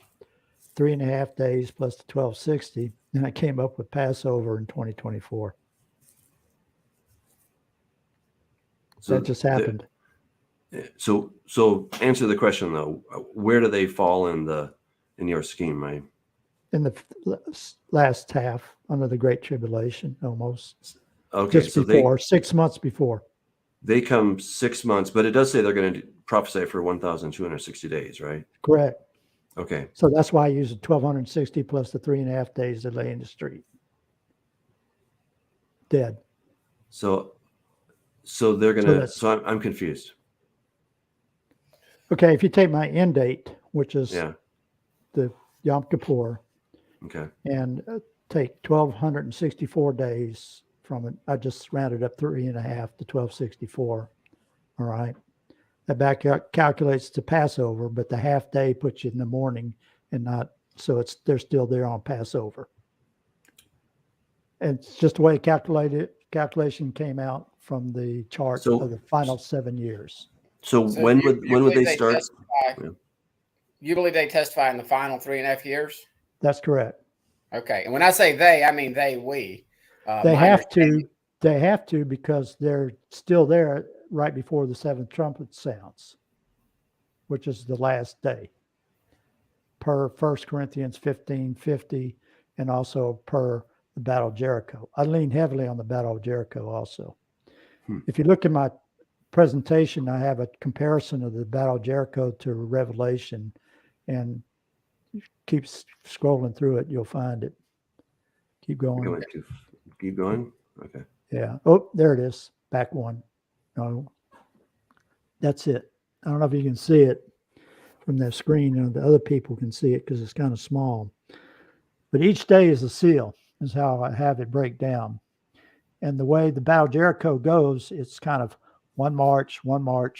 3.5 days plus the 1260, and I came up with Passover in 2024. So that just happened.
So answer the question though. Where do they fall in your scheme?
In the last half, under the Great Tribulation, almost.
Okay,
just before 6 months before.
they come 6 months, but it does say they're going to prophesy for 1,260 days, right?
Correct.
Okay.
So that's why I use the 1,260 plus the 3.5 days they lay in the street. Dead.
So they're going to, so I'm confused.
Okay. If you take my end date, which is
Yeah.
the Yom Kippur,
Okay.
and take 1,264 days from it, I just rounded up 3.5 to 1,264. All right. That back calculates to Passover, but the half day puts you in the morning and not, so they're still there on Passover. And it's just the way calculation came out from the chart of the final 7 years.
So when would they start?
You believe they testify in the final 3.5 years?
That's correct.
Okay. And when I say they, I mean we.
They have to because they're still there right before the seventh trumpet sounds, which is the last day, per 1 Corinthians 15:50, and also per the Battle of Jericho. I lean heavily on the Battle of Jericho also. If you look at my presentation, I have a comparison of the Battle of Jericho to Revelation, and keep scrolling through it, you'll find it. Keep going.
Keep going. Okay.
Yeah. Oh, there it is. Back one. No, that's it. I don't know if you can see it from the screen. The other people can see it because it's kind of small. But each day is a seal, is how I have it break down. And the way the Battle of Jericho goes, it's kind of one march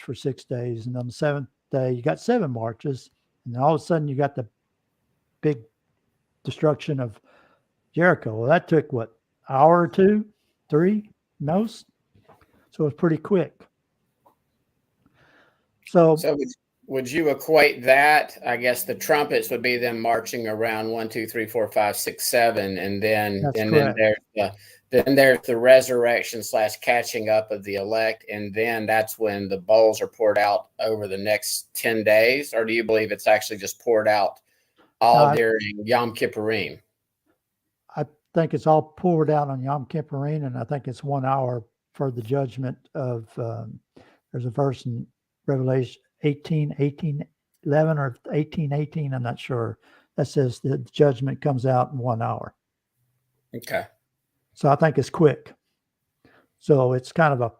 for 6 days. And on the seventh day, you got 7 marches. And then all of a sudden, you got the big destruction of Jericho. Well, that took what, hour or 2, 3 most? So it's pretty quick. So
would you equate that? I guess the trumpets would be them marching around 1, 2, 3, 4, 5, 6, 7, and then there's the resurrection / catching up of the elect, and then that's when the bowls are poured out over the next 10 days. Or do you believe it's actually just poured out all during Yom Kippurim?
I think it's all poured out on Yom Kippurim, and I think it's 1 hour for the judgment of. There's a verse in Revelation 18:11 or 18:18. I'm not sure. That says the judgment comes out in 1 hour.
Okay.
So I think it's quick. So it's kind of a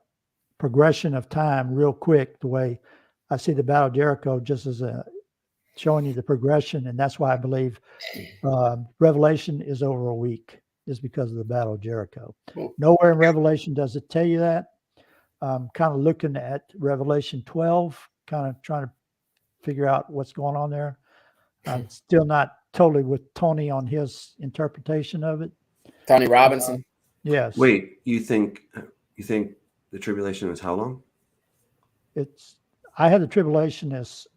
progression of time, real quick. The way I see the Battle of Jericho, just as showing you the progression, and that's why I believe Revelation is over a week, is because of the Battle of Jericho. Cool. Nowhere in Revelation does it tell you that. Kind of looking at Revelation 12, kind of trying to figure out what's going on there. I'm still not totally with Tony on his interpretation of it.
Tony Robinson.
Yes.
Wait, you think the tribulation is how long?
I had the tribulation as,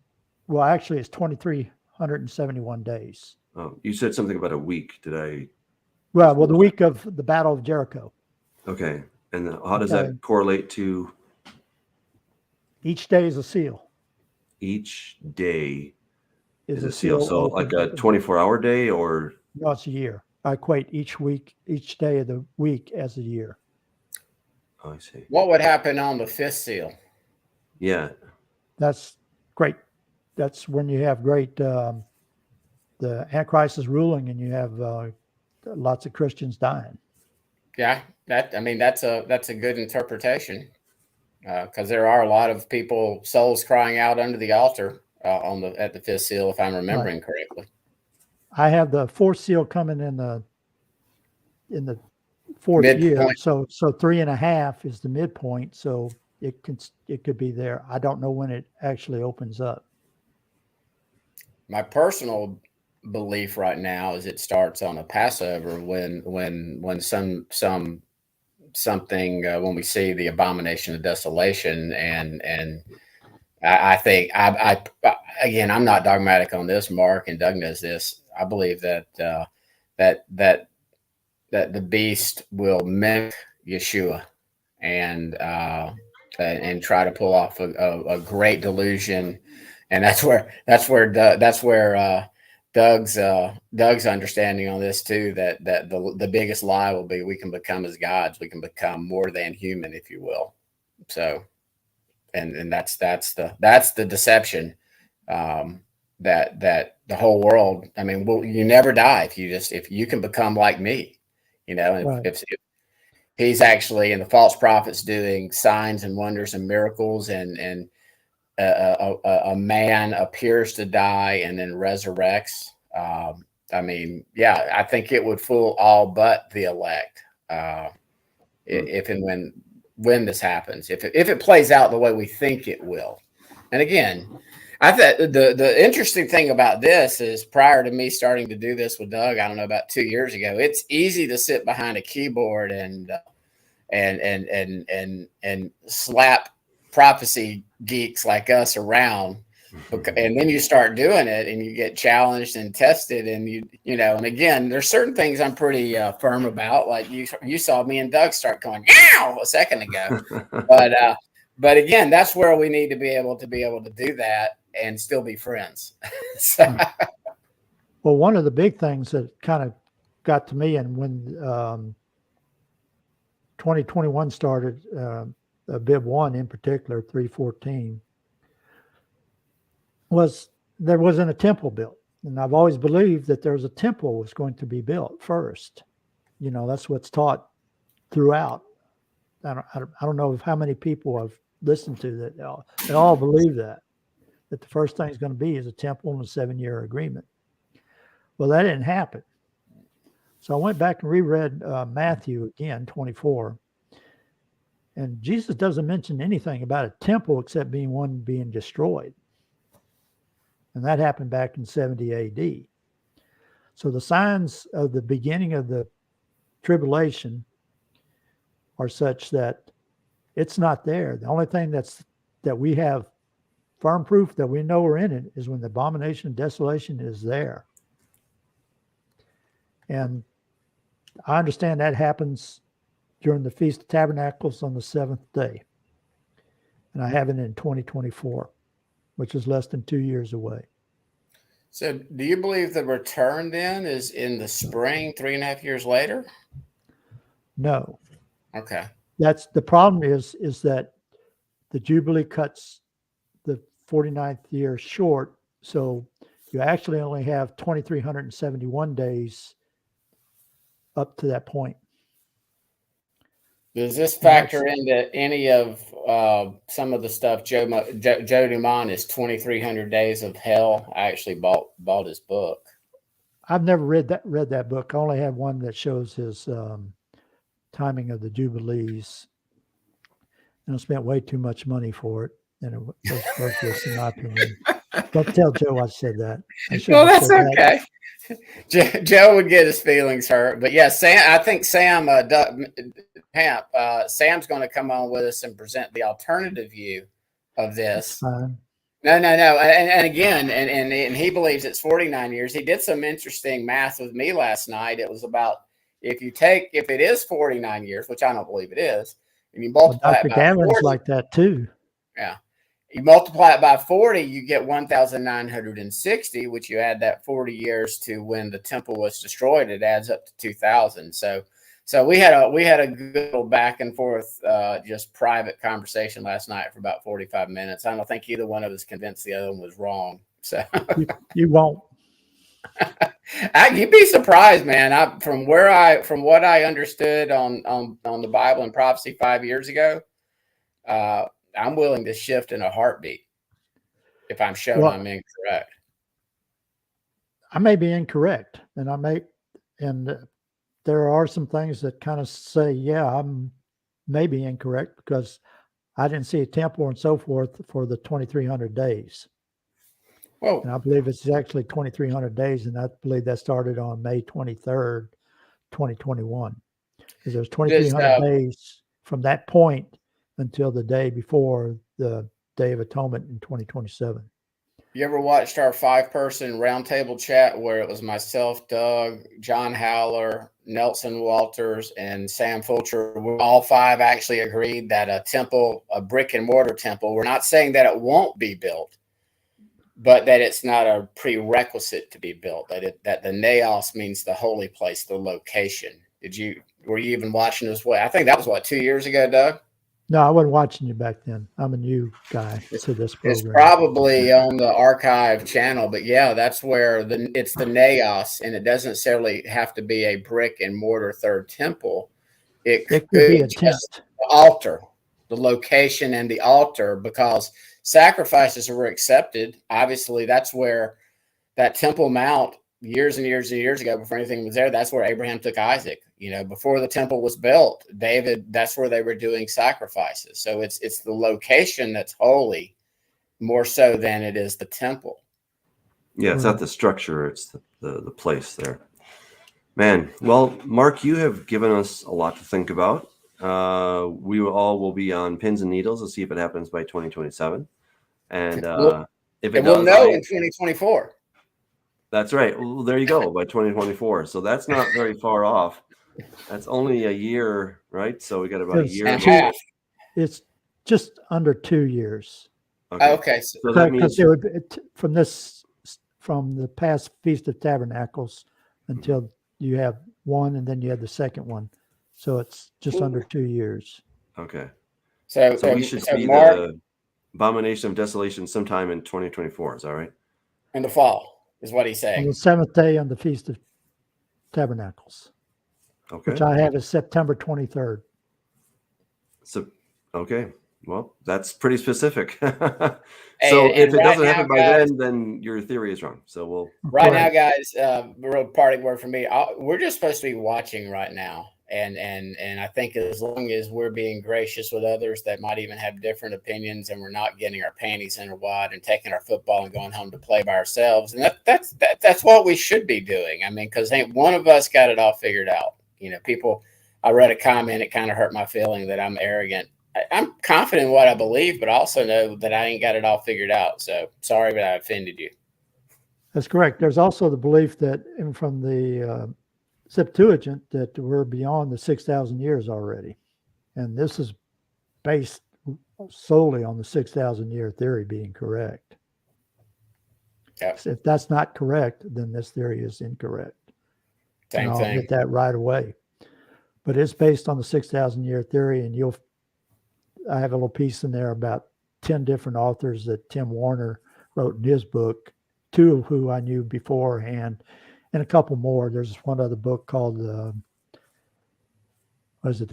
well, actually it's 2,371 days.
Oh, you said something about a week. Did I?
Well, the week of the Battle of Jericho.
Okay. And how does that correlate to?
Each day is a seal.
Each day
is a seal.
So like a 24-hour day, or?
No, it's a year. I equate each day of the week as a year.
Oh, I see.
What would happen on the 5th seal?
Yeah.
That's great. That's when you have great, the Antichrist is ruling and you have lots of Christians dying.
Yeah, that's a good interpretation, because there are a lot of people, souls crying out under the altar at the 5th seal, if I'm remembering correctly.
I have the 4th seal coming in the 4th
midpoint.
year, so 3.5 is the midpoint. So it could be there. I don't know when it actually opens up.
My personal belief right now is it starts on a Passover when we see the abomination of desolation, and I think again, I'm not dogmatic on this. Mark and Doug knows this. I believe that the beast will mimic Yeshua and try to pull off a great delusion, and that's where Doug's understanding on this too, that the biggest lie will be we can become as gods, we can become more than human, if you will. So and that's the deception, that the whole world. I mean, well, you never die if you can become like me, and
Right.
if he's actually in the false prophets doing signs and wonders and miracles, and a man appears to die and then resurrects. I mean, yeah, I think it would fool all but the elect, if and when this happens, if it plays out the way we think it will. And again, I thought the interesting thing about this is, prior to me starting to do this with Doug, I don't know, about 2 years ago, it's easy to sit behind a keyboard and slap prophecy geeks like us around, and then you start doing it and you get challenged and tested, and and again, there's certain things I'm pretty firm about, like you saw me and Doug start going "Ow!" a second ago, but again, that's where we need to be able to do that and still be friends. So.
Well, one of the big things that kind of got to me, and when 2021 started, Bib 1 in particular, 3:14, was there wasn't a temple built. And I've always believed that there's a temple was going to be built first. That's what's taught throughout. I don't know how many people I've listened to that they all believe that the first thing is going to be is a temple and a 7-year agreement. Well, that didn't happen. So I went back and reread Matthew again, 24. And Jesus doesn't mention anything about a temple except one being destroyed. And that happened back in 70 AD. So the signs of the beginning of the tribulation are such that it's not there. The only thing that we have firm proof that we know we're in it is when the abomination of desolation is there. And I understand that happens during the Feast of Tabernacles on the 7th day. And I have it in 2024, which is less than 2 years away.
So do you believe the return then is in the spring, 3.5 years later?
No.
Okay.
That's the problem is that the Jubilee cuts the 49th year short. So you actually only have 2,371 days up to that point.
Does this factor into any of some of the stuff Joe Dumont is 2,300 Days of Hell? I actually bought his book.
I've never read that book. I only have one that shows his timing of the Jubilees. And I spent way too much money for it. And it was worth this, in my opinion. Don't tell Joe I said that.
Well, that's okay. Joe would get his feelings hurt. But yeah, I think Sam, Hamp, Sam's going to come on with us and present the alternative view of this.
Fine.
No. And again, and he believes it's 49 years. He did some interesting math with me last night. It was about, if it is 49 years, which I don't believe it is, and you multiply it by 40.
Like that too.
Yeah. You multiply it by 40, you get 1,960, which you add that 40 years to when the temple was destroyed, it adds up to 2,000. So we had a good little back and forth, just private conversation last night for about 45 minutes. I don't think either one of us convinced the other one was wrong. So
you won't.
You'd be surprised, man. From what I understood on the Bible and prophecy 5 years ago, I'm willing to shift in a heartbeat if I'm shown I'm incorrect.
I may be incorrect, and there are some things that kind of say, yeah, I'm maybe incorrect because I didn't see a temple and so forth for the 2,300 days.
Whoa.
And I believe it's actually 2,300 days, and I believe that started on May 23rd, 2021. Because there's 2,300 days from that point until the day before the Day of Atonement in 2027.
You ever watched our 5-person roundtable chat where it was myself, Doug, John Howler, Nelson Walters, and Sam Fulcher? All 5 actually agreed that a temple, a brick and mortar temple, we're not saying that it won't be built, but that it's not a prerequisite to be built, that the naos means the holy place, the location. Were you even watching this way? I think that was 2 years ago, Doug?
No, I wasn't watching you back then. I'm a new guy to this
It's
program.
probably on the archive channel, but yeah, that's where it's the naos, and it doesn't necessarily have to be a brick and mortar third temple. It
It
could
could be a
just
tent.
the altar, the location and the altar, because sacrifices were accepted. Obviously, that's where that Temple Mount years and years and years ago, before anything was there, that's where Abraham took Isaac. Before the temple was built, David, that's where they were doing sacrifices. So it's the location that's holy more so than it is the temple.
Yeah, it's not the structure, it's the place there. Man, well, Mark, you have given us a lot to think about. We will be on pins and needles to see if it happens by 2027. And if it
we'll
does,
know in 2024.
That's right. Well, there you go, by 2024. So that's not very far off. That's only a year, right? So we got about a year
and a half.
It's just under 2 years.
Okay.
So that means
it would from the past Feast of Tabernacles until you have one, and then you have the second one. So it's just under 2 years.
Okay.
So
we should see
Mark,
the Abomination of Desolation sometime in 2024. Is that right?
In the fall is what he's saying.
On the 7th day on the Feast of Tabernacles.
Okay.
Which I have is September 23rd.
So, okay. Well, that's pretty specific. So
And
if it doesn't happen by
guys,
then your theory is wrong. So we'll.
Right now, guys, real parting word for me. We're just supposed to be watching right now. And I think as long as we're being gracious with others that might even have different opinions, and we're not getting our panties interwad and taking our football and going home to play by ourselves, and that's what we should be doing. I mean, because ain't one of us got it all figured out. People. I read a comment; it kind of hurt my feeling that I'm arrogant. I'm confident in what I believe, but I also know that I ain't got it all figured out. So sorry that I offended you.
That's correct. There's also the belief that from the Septuagint that we're beyond the 6,000 years already. And this is based solely on the 6,000 year theory being correct.
Yeah.
So if that's not correct, then this theory is incorrect.
Same
I'll
thing.
get that right away. But it's based on the 6,000 year theory, and I have a little piece in there about 10 different authors that Tim Warner wrote in his book, 2 of who I knew beforehand, and a couple more. There's one other book called, The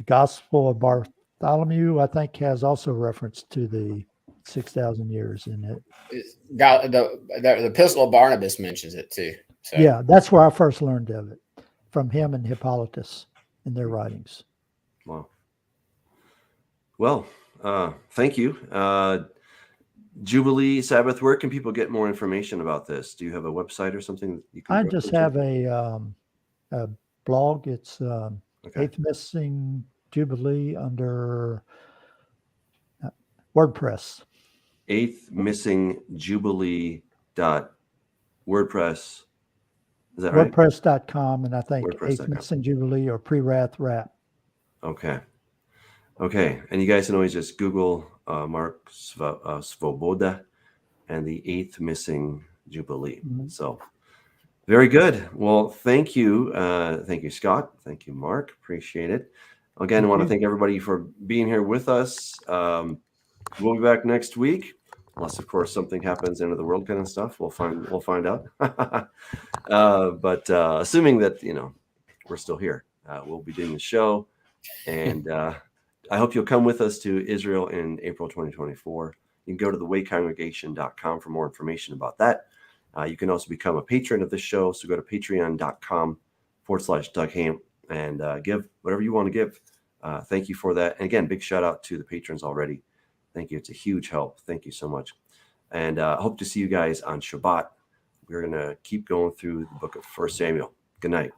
Gospel of Bartholomew, I think, has also reference to the 6,000 years in it.
The Epistle of Barnabas mentions it too. So.
Yeah, that's where I first learned of it, from him and Hippolytus in their writings.
Wow. Well, thank you. Jubilee Sabbath, where can people get more information about this? Do you have a website or something you can?
I just have a blog. It's
Okay.
8th Missing Jubilee under WordPress.
8th Missing Jubilee .wordpress. Is that right?
WordPress.com, and I think
WordPress.com.
8th Missing Jubilee or Pre-Wrath Rap.
Okay. And you guys can always just Google Mark Svoboda and the 8th Missing Jubilee.
Mm-hmm.
So very good. Well, thank you. Thank you, Scott. Thank you, Mark. Appreciate it. Again, I want to thank everybody for being here with us. We'll be back next week, unless, of course, something happens, end of the world kind of stuff. We'll find out. But assuming that, we're still here, we'll be doing the show. And I hope you'll come with us to Israel in April 2024. You can go to thewaycongregation.com for more information about that. You can also become a patron of this show. So go to patreon.com/Doug Hamp and give whatever you want to give. Thank you for that. And again, big shout out to the patrons already. Thank you. It's a huge help. Thank you so much. And I hope to see you guys on Shabbat. We're going to keep going through the book of 1 Samuel. Good night.